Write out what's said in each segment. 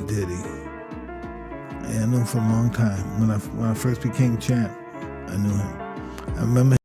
Diddy. And I knew him for a long time. When I first became champ, I knew him. I remember.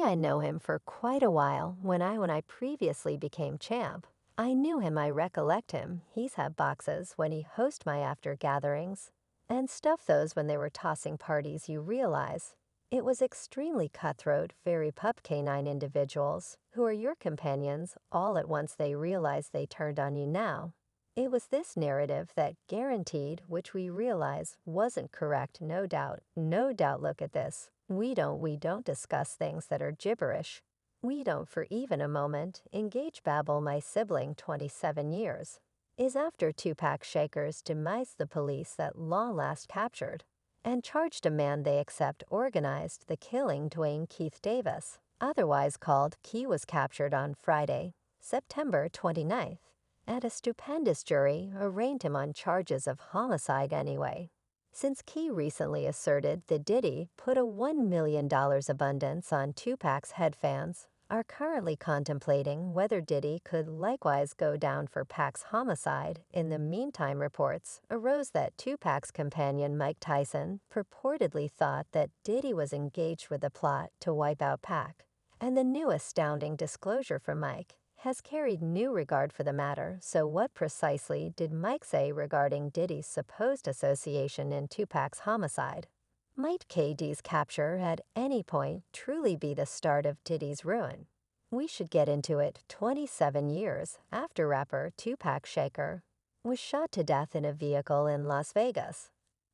I know him for quite a while. When I previously became champ, I knew him. I recollect him. He's had boxes when he host my after gatherings and stuff those when they were tossing parties. You realize it was extremely cutthroat, very pup canine individuals who are your companions. All at once they realize they turned on you now. It was this narrative that guaranteed, which we realize wasn't correct, no doubt. No doubt. Look at this. We don't discuss things that are gibberish. We don't for even a moment engage babble. My sibling, 27 years, is after 2Pac's Shakur's demise. The police that long last captured and charged a man they accept organized the killing. Dwayne Keith Davis, otherwise called Key, was captured on Friday, September 29th, and a stupendous jury arraigned him on charges of homicide anyway. Since Key recently asserted that Diddy put a $1 million abundance on 2Pac's head, fans are currently contemplating whether Diddy could likewise go down for Pac's homicide. In the meantime, reports arose that 2Pac's companion Mike Tyson purportedly thought that Diddy was engaged with a plot to wipe out Pac, and the new astounding disclosure from Mike has carried new regard for the matter. So what precisely did Mike say regarding Diddy's supposed association in 2Pac's homicide? Might KD's capture at any point truly be the start of Diddy's ruin? We should get into it. 27 years after rapper 2Pac Shakur was shot to death in a vehicle in Las Vegas,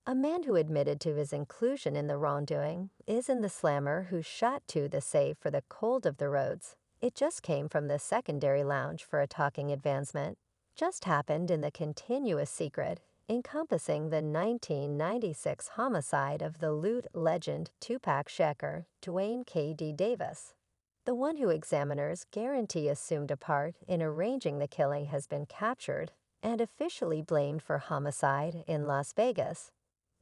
a man who admitted to his inclusion in the wrongdoing isn't the slammer who shot to the save for the cold of the roads. It just came from the secondary lounge for a talking advancement. Just happened in the continuous secret encompassing the 1996 homicide of the loot legend 2Pac Shakur, Dwayne K.D. Davis. The one who examiners guarantee assumed a part in arranging the killing has been captured and officially blamed for homicide in Las Vegas.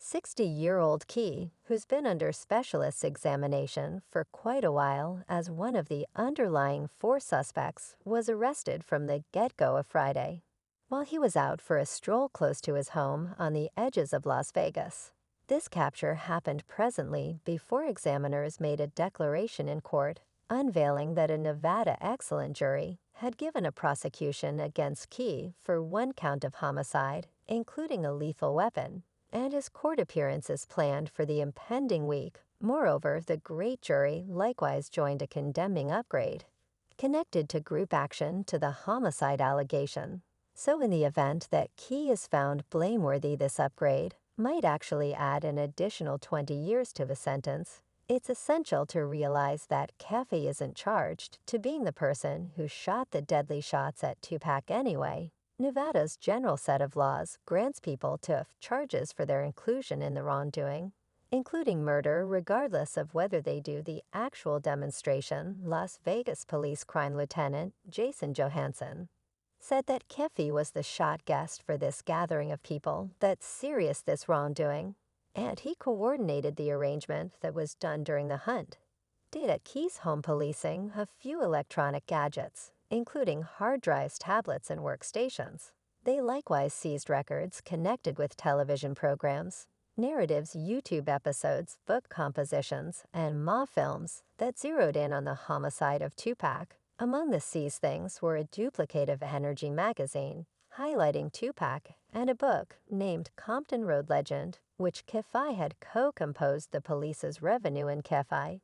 60-year-old Key, who's been under specialist examination for quite a while as one of the underlying 4 suspects, was arrested from the get-go of Friday, while he was out for a stroll close to his home on the edges of Las Vegas. This capture happened presently before examiners made a declaration in court, unveiling that a Nevada excellent jury had given a prosecution against Key for 1 count of homicide, including a lethal weapon, and his court appearance is planned for the impending week. Moreover, the great jury likewise joined a condemning upgrade connected to group action to the homicide allegation. So in the event that Key is found blameworthy, this upgrade might actually add an additional 20 years to the sentence. It's essential to realize that Kefi isn't charged to being the person who shot the deadly shots at 2Pac anyway. Nevada's general set of laws grants people tough charges for their inclusion in the wrongdoing, including murder regardless of whether they do the actual demonstration. Las Vegas Police Crime Lieutenant Jason Johansson said that Kefi was the shot guest for this gathering of people that's serious this wrongdoing, and he coordinated the arrangement that was done during the hunt. Did at Key's home policing a few electronic gadgets, including hard drives, tablets, and workstations. They likewise seized records connected with television programs, narratives, YouTube episodes, book compositions, and Ma films that zeroed in on the homicide of 2Pac. Among the seized things were a duplicate of Energy magazine highlighting 2Pac and a book named Compton Road Legend, which Kefi had co-composed. The police's revenue in Kefi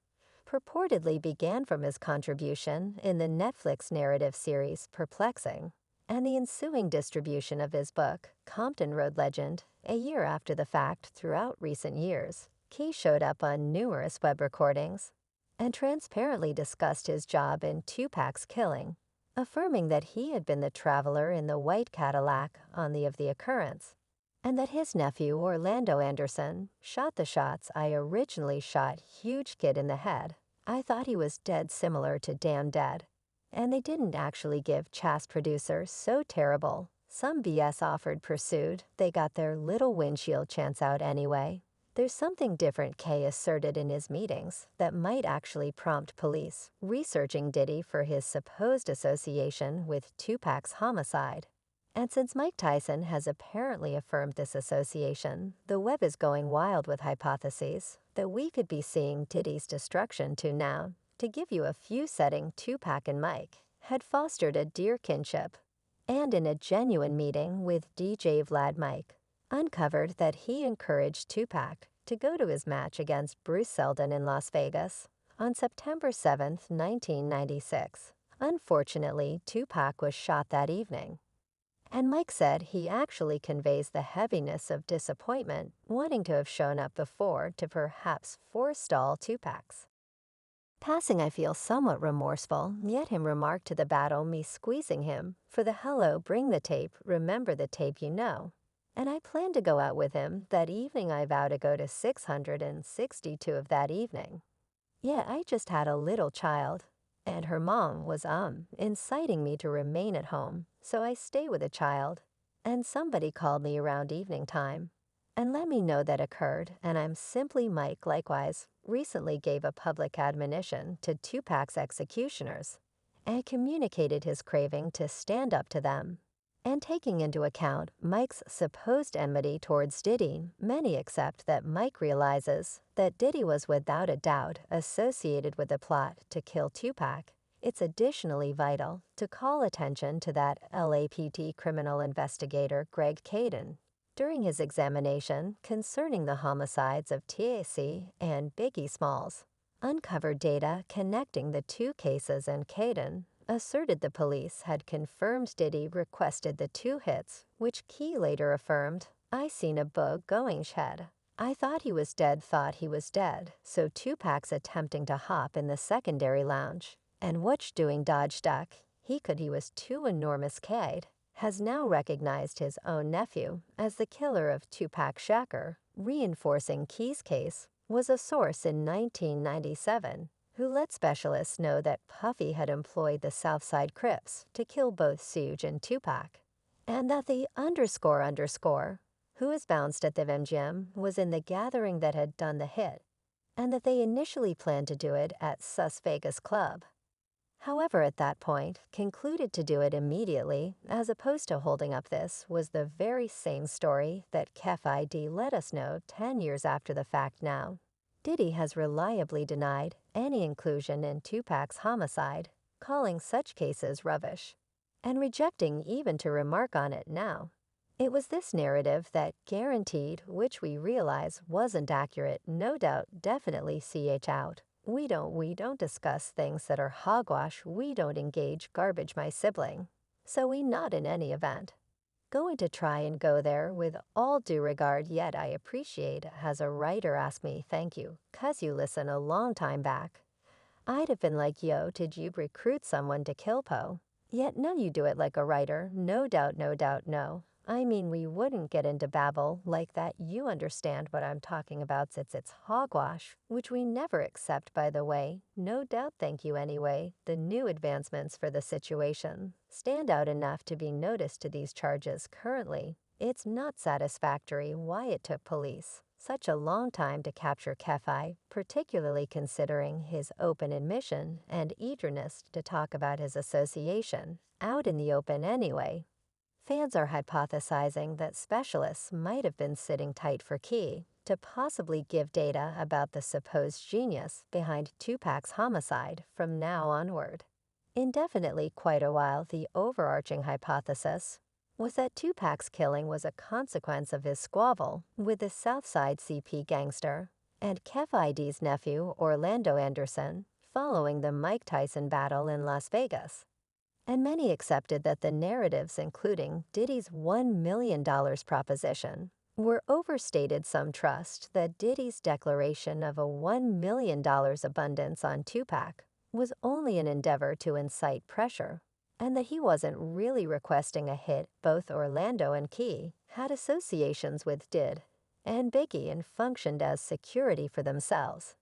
purportedly began from his contribution in the Netflix narrative series Perplexing, and the ensuing distribution of his book, Compton Road Legend, a year after the fact. Throughout recent years, Key showed up on numerous web recordings and transparently discussed his job in 2Pac's killing, affirming that he had been the traveler in the white Cadillac on the of the occurrence, and that his nephew Orlando Anderson shot the shots. I originally shot huge kid in the head. I thought he was dead, similar to Damn Dead. And they didn't actually give Chas producer so terrible. Some BS offered pursued. They got their little windshield chance out anyway. There's something different, Kay asserted in his meetings, that might actually prompt police researching Diddy for his supposed association with 2Pac's homicide. And since Mike Tyson has apparently affirmed this association, the web is going wild with hypotheses that we could be seeing Diddy's destruction too now. To give you a few setting, 2Pac and Mike had fostered a dear kinship, and in a genuine meeting with DJ Vlad Mike, uncovered that he encouraged 2Pac to go to his match against Bruce Seldon in Las Vegas on September 7, 1996. Unfortunately, 2Pac was shot that evening. And Mike said he actually conveys the heaviness of disappointment, wanting to have shown up before to perhaps forestall 2Pac's passing. I feel somewhat remorseful, yet him remarked to the battle, me squeezing him, for the hello, bring the tape, remember the tape you know. And I planned to go out with him that evening. I vow to go to 662 of that evening. Yeah, I just had a little child, and her mom was inciting me to remain at home, so I stay with the child. And somebody called me around evening time and let me know that occurred, and I'm simply Mike. Likewise, recently gave a public admonition to 2Pac's executioners and communicated his craving to stand up to them. And taking into account Mike's supposed enmity towards Diddy, many accept that Mike realizes that Diddy was without a doubt associated with the plot to kill 2Pac. It's additionally vital to call attention to that LAPD criminal investigator Greg Caden. During his examination concerning the homicides of TAC and Biggie Smalls, uncovered data connecting the two cases, and Caden asserted the police had confirmed Diddy requested the two hits, which Key later affirmed, I seen a bug going shed. I thought he was dead, so 2Pac's attempting to hop in the secondary lounge, and watch doing dodge duck, he was too enormous Cade, has now recognized his own nephew as the killer of 2Pac. Shakur, reinforcing Key's case, was a source in 1997 who let specialists know that Puffy had employed the Southside Crips to kill both Suge and 2Pac, and that the __, who is bounced at the MGM, was in the gathering that had done the hit, and that they initially planned to do it at Sus Vegas Club. However, at that point, concluded to do it immediately, as opposed to holding up. This was the very same story that Kef ID let us know 10 years after the fact now. Diddy has reliably denied any inclusion in 2Pac's homicide, calling such cases rubbish, and rejecting even to remark on it now. It was this narrative that guaranteed, which we realize wasn't accurate, no doubt, definitely ch out. We don't discuss things that are hogwash, we don't engage garbage, my sibling. So we not in any event going to try and go there with all due regard, yet I appreciate has a writer ask me thank you, 'cause you listen a long time back. I'd have been like, yo, did you recruit someone to kill Poe? Yet no, you do it like a writer, no doubt, no. I mean, we wouldn't get into babble like that. You understand what I'm talking about. It's hogwash, which we never accept, by the way. No doubt, thank you anyway. The new advancements for the situation stand out enough to be noticed to these charges currently. It's not satisfactory why it took police such a long time to capture Kefi, particularly considering his open admission and eagerness to talk about his association out in the open anyway. Fans are hypothesizing that specialists might have been sitting tight for Key to possibly give data about the supposed genius behind 2Pac's homicide from now onward. Indefinitely, quite a while, the overarching hypothesis was that 2Pac's killing was a consequence of his squabble with the Southside CP gangster and Kef ID's nephew, Orlando Anderson, following the Mike Tyson battle in Las Vegas. And many accepted that the narratives, including Diddy's $1 million proposition, were overstated. Some trust that Diddy's declaration of a $1 million abundance on 2Pac was only an endeavor to incite pressure, and that he wasn't really requesting a hit. Both Orlando and Key had associations with Did and Biggie and functioned as security for themselves.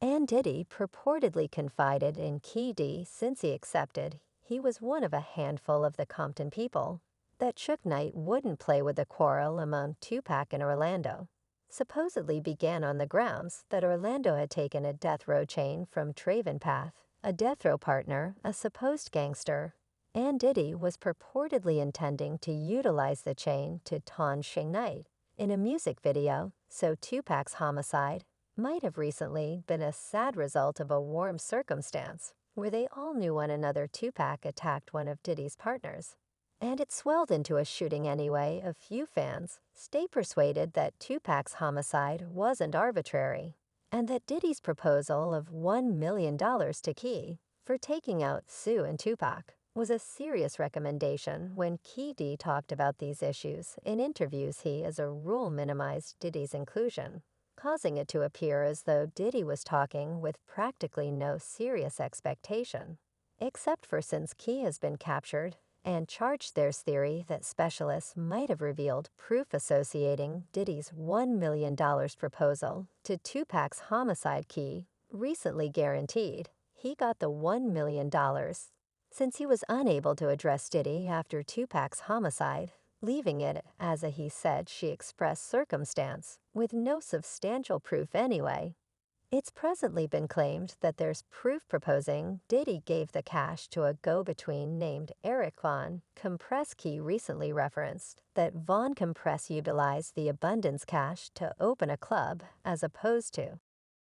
And Diddy purportedly confided in Key D since he accepted he was one of a handful of the Compton people that Suge Knight wouldn't play with the quarrel among 2Pac and Orlando. Supposedly began on the grounds that Orlando had taken a death row chain from Traven Path, a death row partner, a supposed gangster, and Diddy was purportedly intending to utilize the chain to taunt Night in a music video, so 2Pac's homicide might have recently been a sad result of a warm circumstance where they all knew one another. 2Pac attacked one of Diddy's partners, and it swelled into a shooting anyway. A few fans stay persuaded that 2Pac's homicide wasn't arbitrary, and that Diddy's proposal of $1 million to Key for taking out Sue and Tupac was a serious recommendation. When Key D talked about these issues in interviews, he as a rule minimized Diddy's inclusion, causing it to appear as though Diddy was talking with practically no serious expectation. Except for since Key has been captured and charged, there's theory that specialists might have revealed proof associating Diddy's $1 million proposal to 2Pac's homicide. Key recently guaranteed he got the $1 million since he was unable to address Diddy after 2Pac's homicide, leaving it as a he said she expressed circumstance with no substantial proof anyway. It's presently been claimed that there's proof proposing Diddy gave the cash to a go-between named Eric Von Compress. Key recently referenced that Von Compress utilized the abundance cash to open a club as opposed to